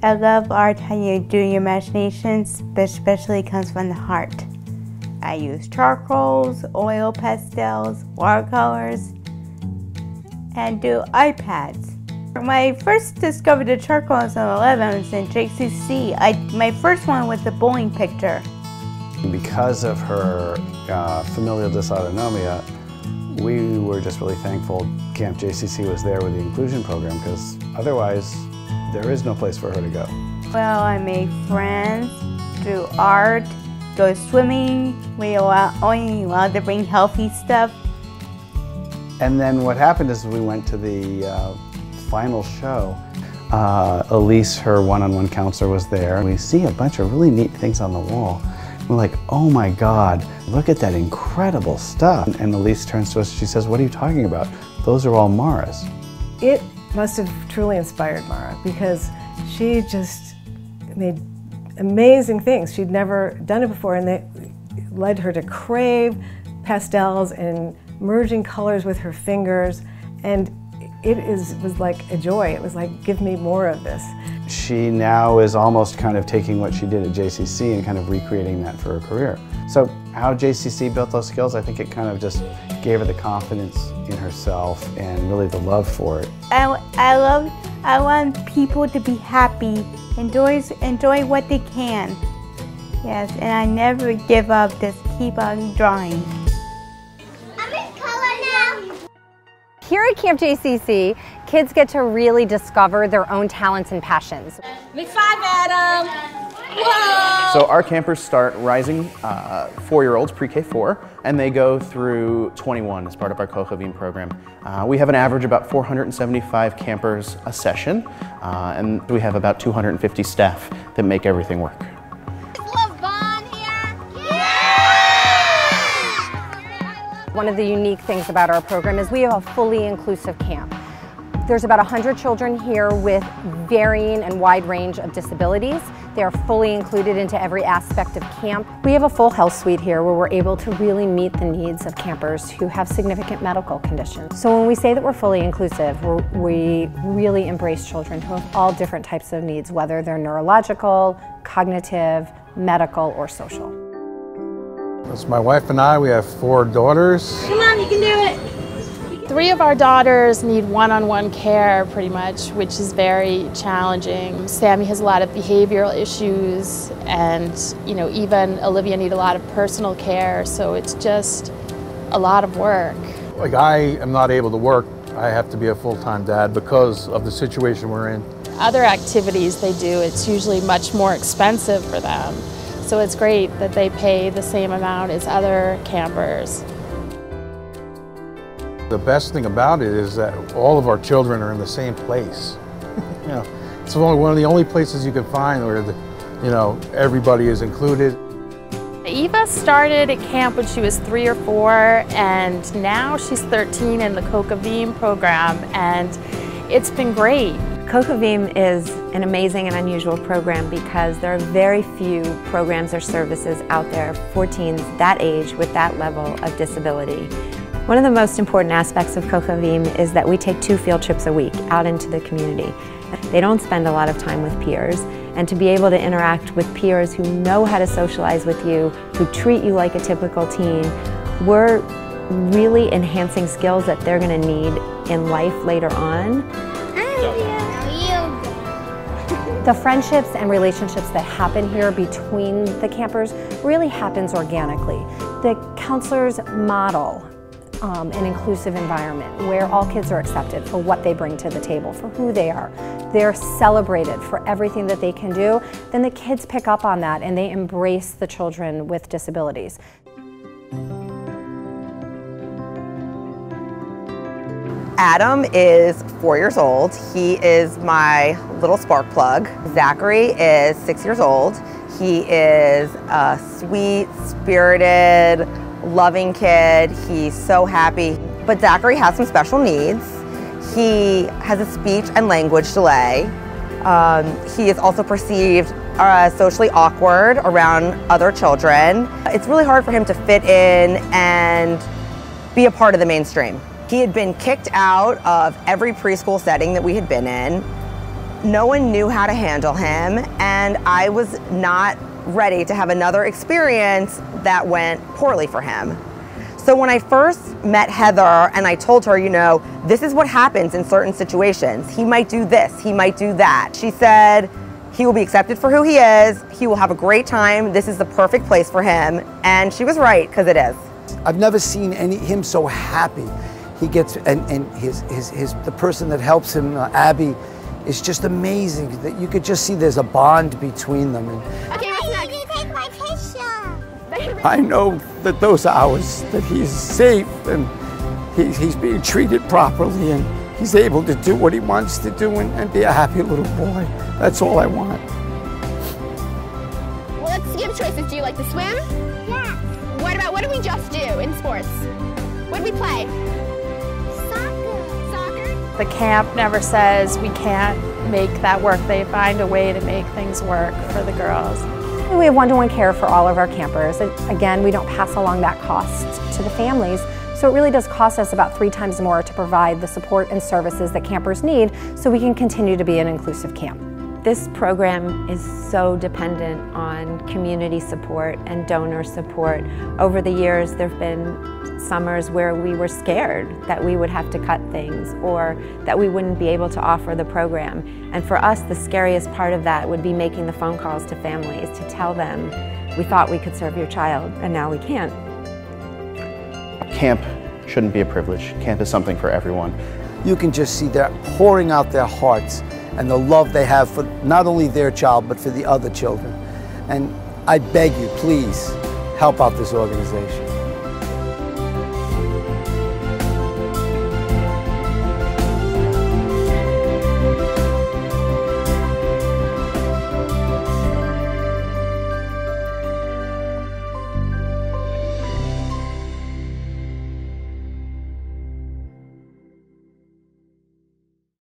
I love art, how you do your imaginations, but especially comes from the heart. I use charcoals, oil pastels, watercolors, and do iPads. When I first discovered the charcoals on 11, I was in JCC. My first one was the bowling picture. Because of her familial dysautonomia, we were just really thankful Camp JCC was there with the inclusion program, because otherwise there is no place for her to go. Well, I made friends, do art, go swimming. We were only allowed to bring healthy stuff. And then what happened is we went to the final show. Elise, her one-on-one counselor, was there. We see a bunch of really neat things on the wall. We're like, oh my God, look at that incredible stuff. And Elise turns to us, she says, what are you talking about? Those are all Mara's. It must have truly inspired Mara, because she just made amazing things. She'd never done it before, and they led her to crave pastels and merging colors with her fingers. And it was like a joy. It was like, give me more of this. She now is almost kind of taking what she did at JCC and kind of recreating that for her career. So how JCC built those skills, I think it kind of just gave her the confidence in herself and really the love for it. I want people to be happy, enjoy what they can. Yes, and I never give up, just keep on drawing. Here at Camp JCC, kids get to really discover their own talents and passions. Big five, Adam! Whoa! So our campers start rising 4-year-olds, pre-K4, and they go through 21 as part of our Kochavim program. We have an average about 475 campers a session, and we have about 250 staff that make everything work. One of the unique things about our program is we have a fully inclusive camp. There's about 100 children here with varying and wide range of disabilities. They are fully included into every aspect of camp. We have a full health suite here where we're able to really meet the needs of campers who have significant medical conditions. So when we say that we're fully inclusive, we really embrace children who have all different types of needs, whether they're neurological, cognitive, medical, or social. It's my wife and I. We have 4 daughters. Come on, you can do it! 3 of our daughters need one-on-one care pretty much, which is very challenging. Sammy has a lot of behavioral issues, and even Olivia needs a lot of personal care, so it's just a lot of work. Like, I am not able to work. I have to be a full-time dad because of the situation we're in. Other activities they do, it's usually much more expensive for them. So it's great that they pay the same amount as other campers. The best thing about it is that all of our children are in the same place. It's one of the only places you can find where everybody is included. Eva started at camp when she was 3 or 4, and now she's 13 in the Kochavim program, and it's been great. Kochavim is an amazing and unusual program because there are very few programs or services out there for teens that age with that level of disability. One of the most important aspects of Kochavim is that we take 2 field trips a week out into the community. They don't spend a lot of time with peers, and to be able to interact with peers who know how to socialize with you, who treat you like a typical teen, we're really enhancing skills that they're going to need in life later on. The friendships and relationships that happen here between the campers really happens organically. The counselors model an inclusive environment where all kids are accepted for what they bring to the table, for who they are. They're celebrated for everything that they can do. Then the kids pick up on that and they embrace the children with disabilities. Adam is 4 years old. He is my little spark plug. Zachary is 6 years old. He is a sweet, spirited, loving kid. He's so happy. But Zachary has some special needs. He has a speech and language delay. He is also perceived socially awkward around other children. It's really hard for him to fit in and be a part of the mainstream. He had been kicked out of every preschool setting that we had been in. No one knew how to handle him, and I was not ready to have another experience that went poorly for him. So when I first met Heather and I told her, you know, this is what happens in certain situations. He might do this, he might do that. She said, he will be accepted for who he is, he will have a great time, this is the perfect place for him. And she was right, because it is. I've never seen him so happy. He gets, and the person that helps him, Abby, is just amazing. That you could just see there's a bond between them. And okay, what's next? You take my picture. I know that those hours that he's safe and he's being treated properly and he's able to do what he wants to do and be a happy little boy. That's all I want. Well, let's give choices. Do you like to swim? Yeah. What did we just do in sports? What did we play? The camp never says we can't make that work. They find a way to make things work for the girls. We have one-to-one care for all of our campers. Again, we don't pass along that cost to the families, so it really does cost us about 3 times more to provide the support and services that campers need so we can continue to be an inclusive camp. This program is so dependent on community support and donor support. Over the years, there have been summers where we were scared that we would have to cut things or that we wouldn't be able to offer the program. And for us, the scariest part of that would be making the phone calls to families to tell them, we thought we could serve your child, and now we can't. Camp shouldn't be a privilege. Camp is something for everyone. You can just see they're pouring out their hearts and the love they have for not only their child, but for the other children. And I beg you, please, help out this organization.